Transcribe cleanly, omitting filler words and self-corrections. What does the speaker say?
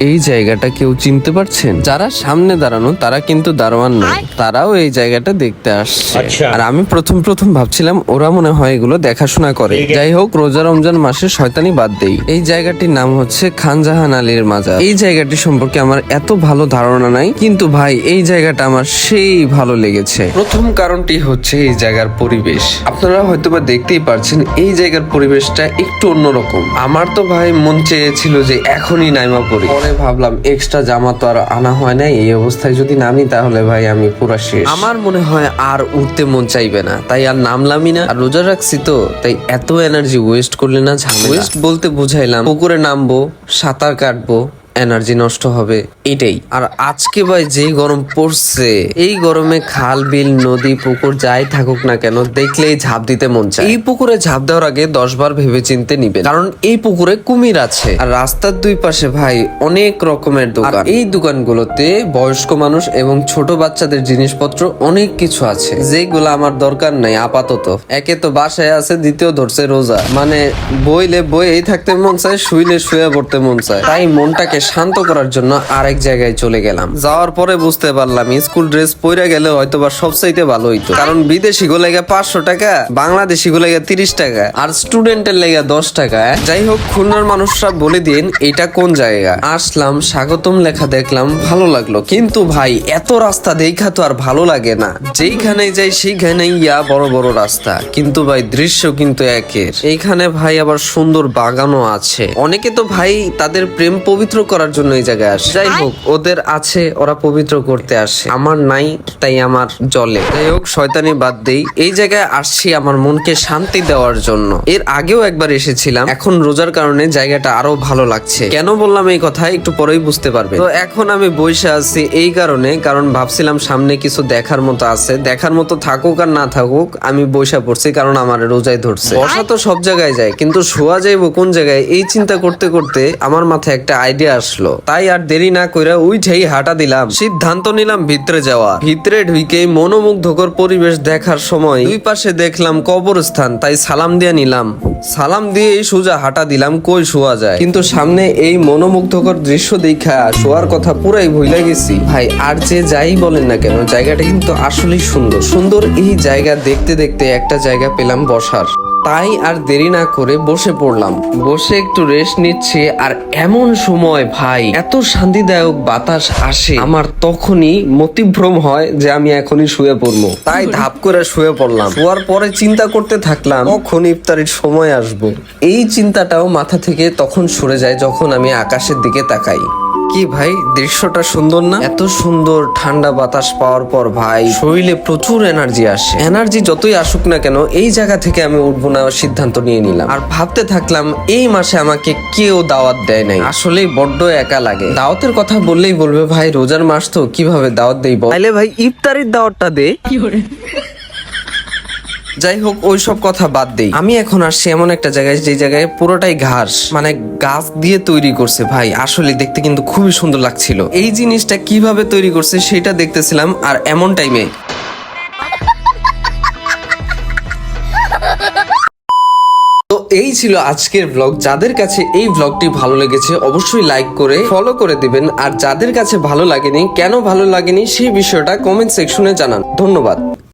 এই জায়গাটা কেউ চিনতে পারছেন? যারা সামনে দাঁড়ানো তারা কিন্তু দারোয়ান নয়, তারাও এই জায়গাটা দেখতে আসছে। আর আমি প্রথম ভাবছিলাম ওরা মনে হয় এগুলো দেখাশোনা করে। যাই হোক, রোজা রমজান মাসে শয়তানি বাদ দেই। এই জায়গাটির নাম হচ্ছে খানজাহান আলীর মাজার। এই জায়গাটি সম্পর্কে আমার এত ভালো ধারণা নাই, কিন্তু ভাই এই জায়গাটা আমার সেই ভালো লেগেছে। প্রথম কারণটি হচ্ছে এই জায়গার পরিবেশ। আপনারা হয়তোবা দেখতেই পারছেন এই জায়গার পরিবেশটা একটু অন্যরকম। আমার তো ভাই মন চেয়েছিল যে এখনই নাইমা পড়ি, পরে ভাবলাম এক্সট্রা জামা তো আর আনা হয় নাই, এই অবস্থায় যদি নামি তাহলে ভাই আমি পুরা শেষ। আমার মনে হয় আর উঠতে মন চাইবে না, তাই আর নামলামই না। আর রোজা রাখছি তো, তাই এত এনার্জি ওয়েস্ট করলে না ঝামেলা। ওয়েস্ট বলতে বুঝাইলাম পুকুরে নামবো, সাঁতার কাটবো, এনার্জি নষ্ট হবে, এটাই। আর আজকে ভাই যে গরম পড়ছে, এই গরমে খাল বিল নদী পুকুর যাই থাকুক না কেন দেখলেই ঝাঁপ দিতে মন চায়। এই পুকুরে ঝাঁপ দেওয়ার আগে 10 বার ভেবে চিনতে নিবেন, কারণ এই পুকুরে কুমির আছে। আর রাস্তার দুই পাশে ভাই অনেক রকমের দোকান। এই দোকানগুলোতে বয়স্ক মানুষ এবং ছোট বাচ্চাদের জিনিসপত্র অনেক কিছু আছে, যেগুলো আমার দরকার নাই আপাতত। একে তো বাসায় আছে, দ্বিতীয় ধরছে রোজা, মানে বইলে বইয়েই থাকতে মন চায়, শুইলে শুয়ে পড়তে মন চায়। তাই মনটাকে শান্ত করার জন্য আরেক জায়গায় চলে গেলাম। যাওয়ার পরে বুঝতে পারলাম স্কুল ড্রেস পরে গেলে হয়তো বা সবচাইতে ভালো হইতো, কারণ বিদেশি গো লেগে 500 টাকা, বাংলাদেশি গো লেগে 30 টাকা, আর স্টুডেন্টের লেগে 10 টাকা। যাই হোক, খুলনার মানুষরা বলে দিন এটা কোন জায়গা। আসলাম, স্বাগতম লেখা দেখলাম, ভালো লাগলো, কিন্তু ভাই এত রাস্তা দেখা তো আর ভালো লাগে না। যেইখানে যাই সেইখানে ইয়া বড় বড় রাস্তা, কিন্তু ভাই দৃশ্য কিন্তু একের। এইখানে ভাই আবার সুন্দর বাগানও আছে। অনেকে তো ভাই তাদের প্রেম পবিত্র করার জন্য এই জায়গায় আসে। যাই হোক, ওদের আছে, ওরা পবিত্র করতে আসে, আমার নাই, তাই আমার জলে। যাই হোক, শয়তানি বাদ দেই। এই জায়গায় আসছি আমার মনকে শান্তি দেওয়ার জন্য। এর আগেও একবার এসেছিলাম, এখন রোজার কারণে জায়গাটা আরো ভালো লাগছে। কেন বললাম এই কথা একটু পরেই বুঝতে পারবে। তো এখন আমি বসে আছি এই কারণে, কারণ ভাবছিলাম সামনে কিছু দেখার মতো আছে, দেখার মতো থাকুক আর না থাকুক আমি বসে পড়ছি, কারণ আমার রোজায় ধরছে। বসা তো সব জায়গায় যায়, কিন্তু শোয়া যাইবো কোন জায়গায়, এই চিন্তা করতে করতে আমার মাথায় একটা আইডিয়া আসলো। তাই আর দেরি না কইরা উঠেই হাঁটা দিলাম, সিদ্ধান্ত নিলাম ভিতরে যাওয়া। ভিতরে ঢুকে মনোমুগ্ধকর পরিবেশ দেখার সময় দুই পাশে দেখলাম কবরস্থান, তাই সালাম দিয়ে নিলাম। সালাম দিয়ে এই সোজা হাঁটা দিলাম, কই শোয়া যায়। কিন্তু সামনে এই মনোমুগ্ধকর দৃশ্য দেখা শোয়ার কথা পুরাই ভুলে গেছি। ভাই আর যে যাই বলেন না কেন, জায়গাটা কিন্তু আসলেই সুন্দর সুন্দর। এই জায়গা দেখতে দেখতে একটা জায়গা পেলাম বসার, তাই আর দেরি না করে বসে পড়লাম। বসে একটু রেস্ট নিচ্ছে, আর এমন সময় ভাই এত শান্তিদায়ক বাতাস আসে, আমার তখনই মতিভ্রম হয় যে আমি এখনই শুয়ে পড়বো। তাই ধাপ করে শুয়ে পড়লাম। শোয়ার পরে চিন্তা করতে থাকলাম কখন ইফতারির সময় আসবো। এই চিন্তাটাও মাথা থেকে তখন সরে যায় যখন আমি আকাশের দিকে তাকাই। কি ভাই, দৃশ্যটা সুন্দর না? এত সুন্দর ঠান্ডা বাতাস পাওয়ার পর ভাই শরীরে প্রচুর এনার্জি আসে। এনার্জি যতই আসুক না কেন, এই জায়গা থেকে আমি উঠবো না সিদ্ধান্ত নিয়ে নিলাম। আর ভাবতে থাকলাম এই মাসে আমাকে কেউ দাওয়াত দেয় নাই, আসলেই বড্ড একা লাগে। দাওয়াতের কথা বললেই বলবে ভাই রোজার মাস তো কিভাবে দাওয়াত দেই, তাইলে ভাই ইফতারির দাওয়াতটা দে। যাই হোক, ওই সব কথা বাদ দেই। আমি এখন আসছি এমন একটা জায়গায় যে জায়গায় পুরোটাই ঘাস, মানে গাছ দিয়ে তৈরি করছে। ভাই আসলে দেখতে কিন্তু খুবই সুন্দর লাগছিল। এই জিনিসটা কিভাবে তৈরি করছে সেটা দেখতেছিলাম, আর এমন টাইমে তো এই ছিল আজকের ব্লগ। যাদের কাছে এই ব্লগটি ভালো লেগেছে অবশ্যই লাইক করে ফলো করে দিবেন, আর যাদের কাছে ভালো লাগেনি, কেন ভালো লাগেনি সেই বিষয়টা কমেন্ট সেকশনে জানান। ধন্যবাদ।